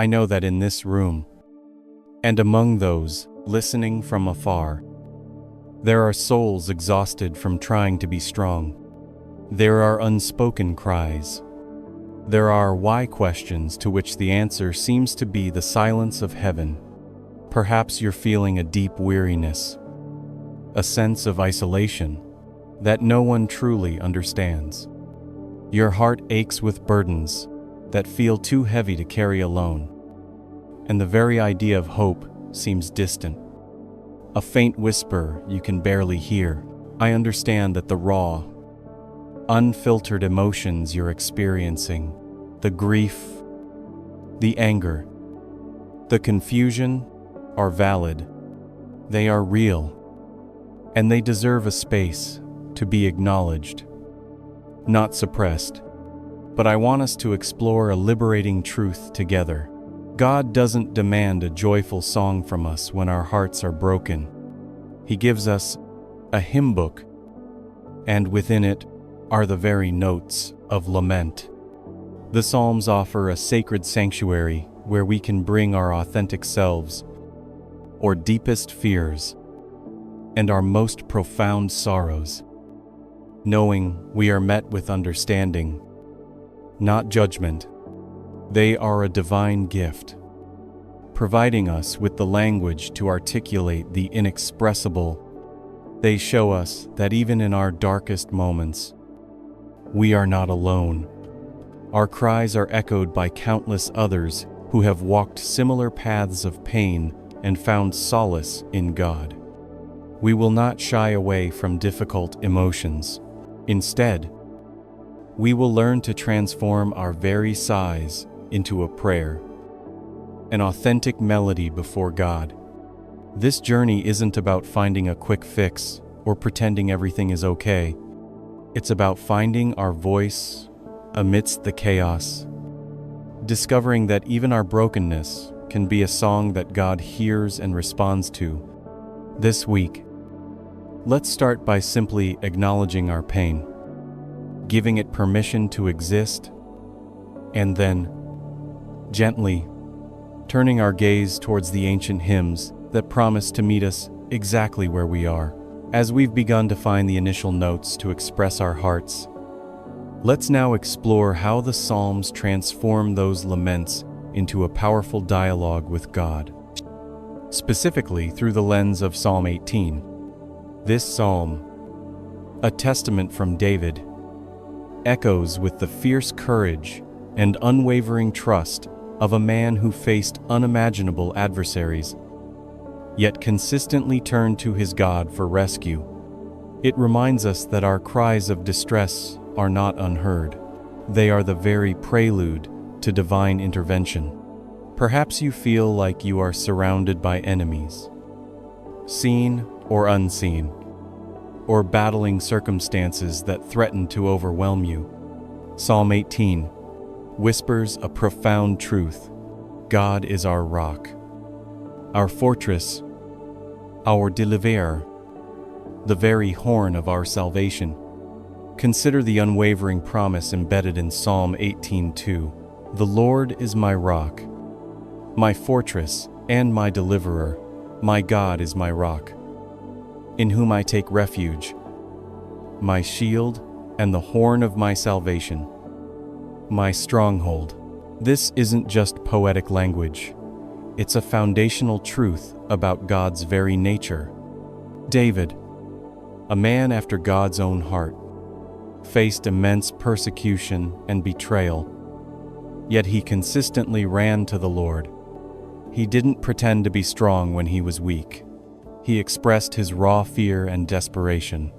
I know that in this room, and among those listening from afar, there are souls exhausted from trying to be strong. There are unspoken cries. There are why questions to which the answer seems to be the silence of heaven. Perhaps you're feeling a deep weariness, a sense of isolation that no one truly understands. Your heart aches with burdens that feel too heavy to carry alone, and the very idea of hope seems distant. A faint whisper you can barely hear. I understand that the raw, unfiltered emotions you're experiencing, the grief, the anger, the confusion, are valid. They are real, and they deserve a space to be acknowledged, not suppressed. But I want us to explore a liberating truth together. God doesn't demand a joyful song from us when our hearts are broken. He gives us a hymn book, and within it are the very notes of lament. The Psalms offer a sacred sanctuary where we can bring our authentic selves, or deepest fears, and our most profound sorrows, knowing we are met with understanding, not judgment. They are a divine gift, providing us with the language to articulate the inexpressible. They show us that even in our darkest moments, we are not alone. Our cries are echoed by countless others who have walked similar paths of pain and found solace in God. We will not shy away from difficult emotions. Instead, we will learn to transform our very sighs into a prayer, an authentic melody before God. This journey isn't about finding a quick fix or pretending everything is okay. It's about finding our voice amidst the chaos, discovering that even our brokenness can be a song that God hears and responds to. This week, let's start by simply acknowledging our pain, giving it permission to exist, and then, gently, turning our gaze towards the ancient hymns that promise to meet us exactly where we are. As we've begun to find the initial notes to express our hearts, let's now explore how the Psalms transform those laments into a powerful dialogue with God, specifically through the lens of Psalm 18. This psalm, a testament from David, echoes with the fierce courage and unwavering trust of a man who faced unimaginable adversaries, yet consistently turned to his God for rescue. It reminds us that our cries of distress are not unheard. They are the very prelude to divine intervention. Perhaps you feel like you are surrounded by enemies, seen or unseen, or battling circumstances that threaten to overwhelm you. Psalm 18 whispers a profound truth. God is our rock, our fortress, our deliverer, the very horn of our salvation. Consider the unwavering promise embedded in Psalm 18:2. The Lord is my rock, my fortress, and my deliverer. My God is my rock, in whom I take refuge, my shield and the horn of my salvation, my stronghold. This isn't just poetic language. It's a foundational truth about God's very nature. David, a man after God's own heart, faced immense persecution and betrayal, yet he consistently ran to the Lord. He didn't pretend to be strong when he was weak. He expressed his raw fear and desperation.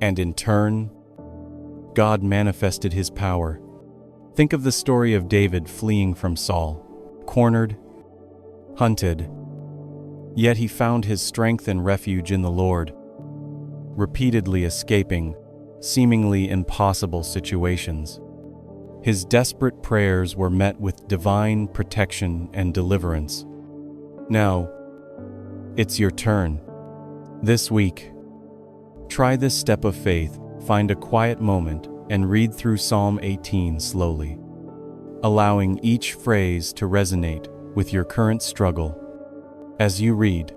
And in turn, God manifested his power. Think of the story of David fleeing from Saul, cornered, hunted, yet he found his strength and refuge in the Lord, repeatedly escaping seemingly impossible situations. His desperate prayers were met with divine protection and deliverance. Now, it's your turn. This week, try this step of faith. Find a quiet moment and read through Psalm 18 slowly. allowing each phrase to resonate with your current struggle. As you read,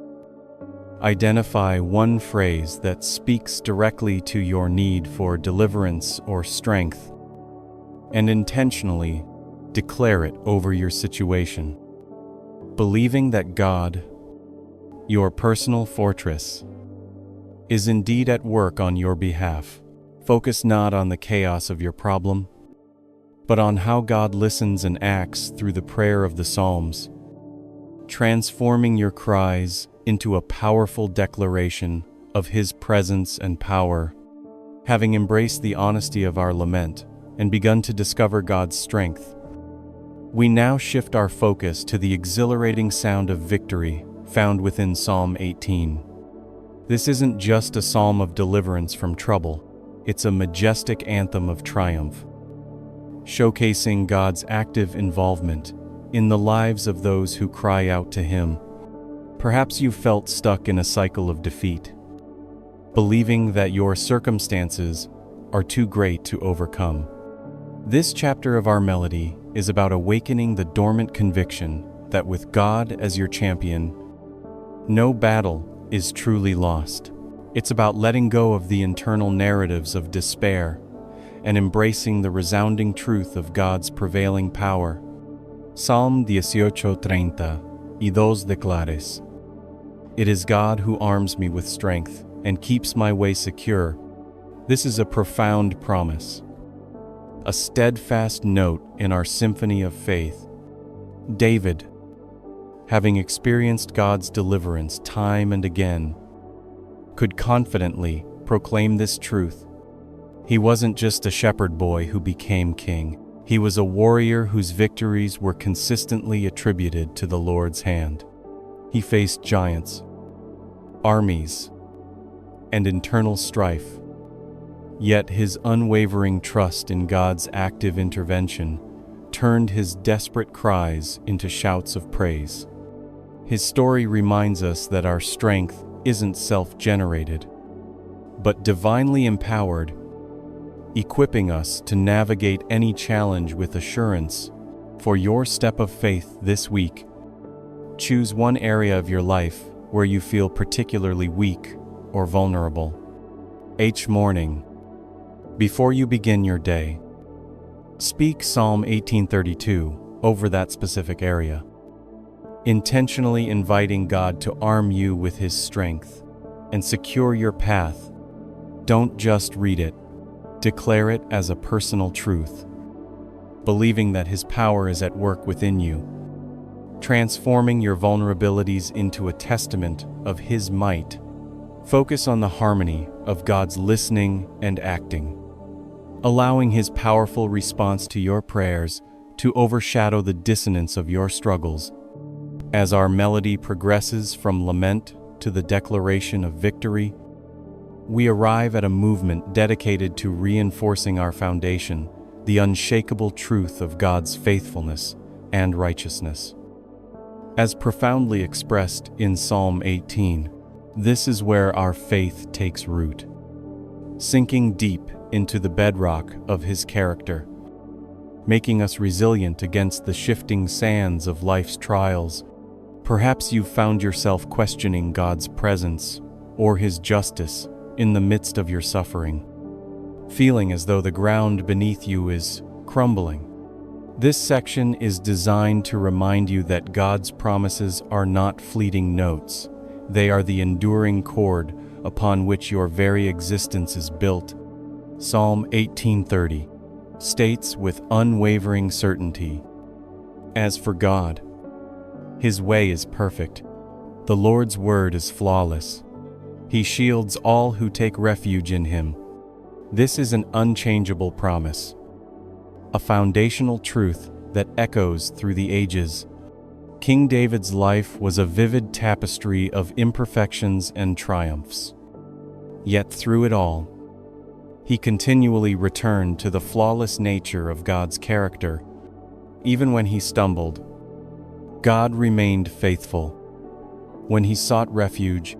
identify one phrase that speaks directly to your need for deliverance or strength, and intentionally declare it over your situation, believing that God, your personal fortress, is indeed at work on your behalf. Focus not on the chaos of your problem, but on how God listens and acts through the prayer of the Psalms, transforming your cries into a powerful declaration of His presence and power. Having embraced the honesty of our lament and begun to discover God's strength, we now shift our focus to the exhilarating sound of victory found within Psalm 18. This isn't just a psalm of deliverance from trouble, it's a majestic anthem of triumph, showcasing God's active involvement in the lives of those who cry out to Him. Perhaps you felt stuck in a cycle of defeat, believing that your circumstances are too great to overcome. This chapter of our melody is about awakening the dormant conviction that with God as your champion, no battle is truly lost. It's about letting go of the internal narratives of despair and embracing the resounding truth of God's prevailing power. Psalm 18:30 y 2 declares, "It is God who arms me with strength and keeps my way secure." This is a profound promise, a steadfast note in our symphony of faith. David, having experienced God's deliverance time and again, could confidently proclaim this truth. He wasn't just a shepherd boy who became king. He was a warrior whose victories were consistently attributed to the Lord's hand. He faced giants, armies, and internal strife. Yet his unwavering trust in God's active intervention turned his desperate cries into shouts of praise. His story reminds us that our strength isn't self-generated, but divinely empowered, equipping us to navigate any challenge with assurance. For your step of faith this week, choose one area of your life where you feel particularly weak or vulnerable. Each morning, before you begin your day, speak Psalm 18:32 over that specific area, intentionally inviting God to arm you with His strength and secure your path. Don't just read it, declare it as a personal truth, believing that His power is at work within you, transforming your vulnerabilities into a testament of His might. Focus on the harmony of God's listening and acting, allowing His powerful response to your prayers to overshadow the dissonance of your struggles. As our melody progresses from lament to the declaration of victory, we arrive at a movement dedicated to reinforcing our foundation, the unshakable truth of God's faithfulness and righteousness. As profoundly expressed in Psalm 18, this is where our faith takes root, sinking deep into the bedrock of His character, making us resilient against the shifting sands of life's trials. Perhaps you've found yourself questioning God's presence or His justice in the midst of your suffering, feeling as though the ground beneath you is crumbling. This section is designed to remind you that God's promises are not fleeting notes. They are the enduring cord upon which your very existence is built. Psalm 18:30 states with unwavering certainty, "As for God, His way is perfect. The Lord's word is flawless. He shields all who take refuge in Him." This is an unchangeable promise, a foundational truth that echoes through the ages. King David's life was a vivid tapestry of imperfections and triumphs. Yet through it all, he continually returned to the flawless nature of God's character. Even when he stumbled, God remained faithful. When he sought refuge,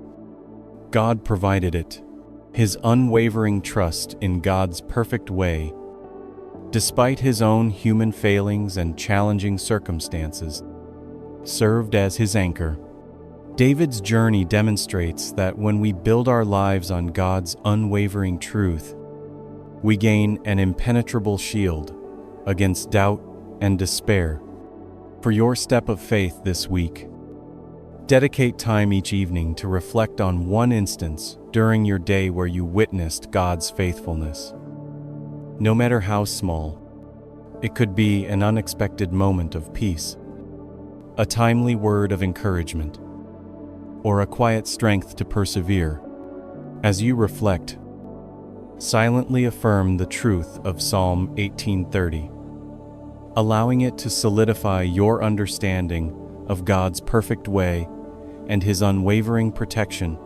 God provided it. His unwavering trust in God's perfect way despite his own human failings and challenging circumstances, served as his anchor. David's journey demonstrates that when we build our lives on God's unwavering truth, we gain an impenetrable shield against doubt and despair. For your step of faith this week, dedicate time each evening to reflect on one instance during your day where you witnessed God's faithfulness. No matter how small, it could be an unexpected moment of peace, a timely word of encouragement, or a quiet strength to persevere. As you reflect, silently affirm the truth of Psalm 18:30, allowing it to solidify your understanding of God's perfect way and His unwavering protection.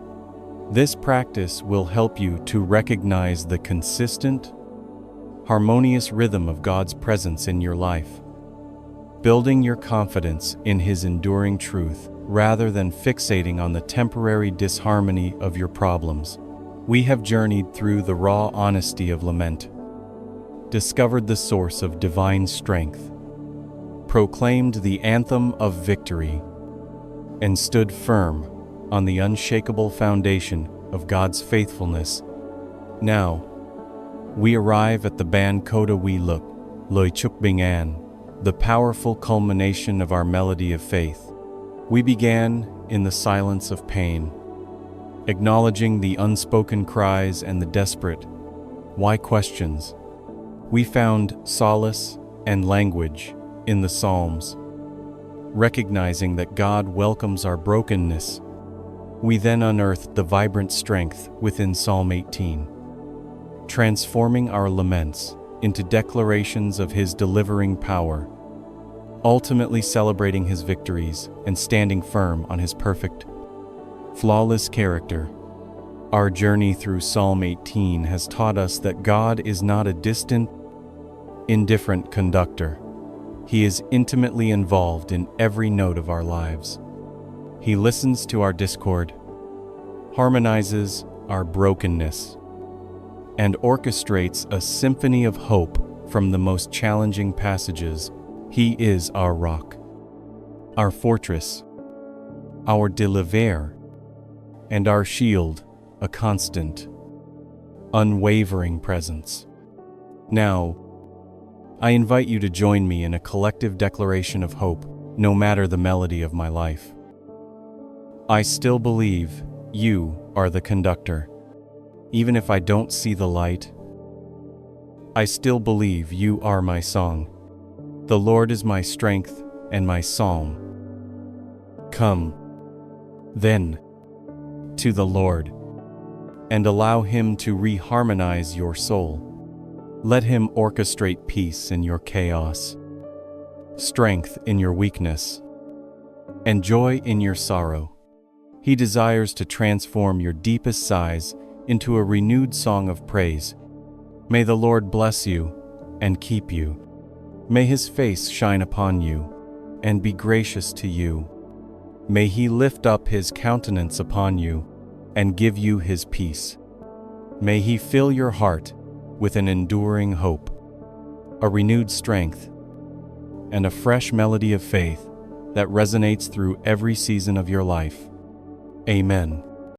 This practice will help you to recognize the consistent, harmonious rhythm of God's presence in your life, building your confidence in His enduring truth rather than fixating on the temporary disharmony of your problems. We have journeyed through the raw honesty of lament, discovered the source of divine strength, proclaimed the anthem of victory, and stood firm on the unshakable foundation of God's faithfulness. Now, we arrive at the Ban Koda We Look, Loi Chuk Bing An, the powerful culmination of our melody of faith. We began in the silence of pain, acknowledging the unspoken cries and the desperate why questions. We found solace and language in the Psalms, recognizing that God welcomes our brokenness. We then unearthed the vibrant strength within Psalm 18, transforming our laments into declarations of His delivering power, ultimately celebrating His victories and standing firm on His perfect, flawless character. Our journey through Psalm 18 has taught us that God is not a distant, indifferent conductor. He is intimately involved in every note of our lives. He listens to our discord, harmonizes our brokenness, and orchestrates a symphony of hope from the most challenging passages. He is our rock, our fortress, our deliverer, and our shield, a constant, unwavering presence. Now, I invite you to join me in a collective declaration of hope, no matter the melody of my life. I still believe you are the conductor. Even if I don't see the light, I still believe you are my song. The Lord is my strength and my psalm. Come, then, to the Lord, and allow Him to reharmonize your soul. Let Him orchestrate peace in your chaos, strength in your weakness, and joy in your sorrow. He desires to transform your deepest sighs into a renewed song of praise. May the Lord bless you and keep you. May His face shine upon you and be gracious to you. May He lift up His countenance upon you and give you His peace. May He fill your heart with an enduring hope, a renewed strength, and a fresh melody of faith that resonates through every season of your life. Amen.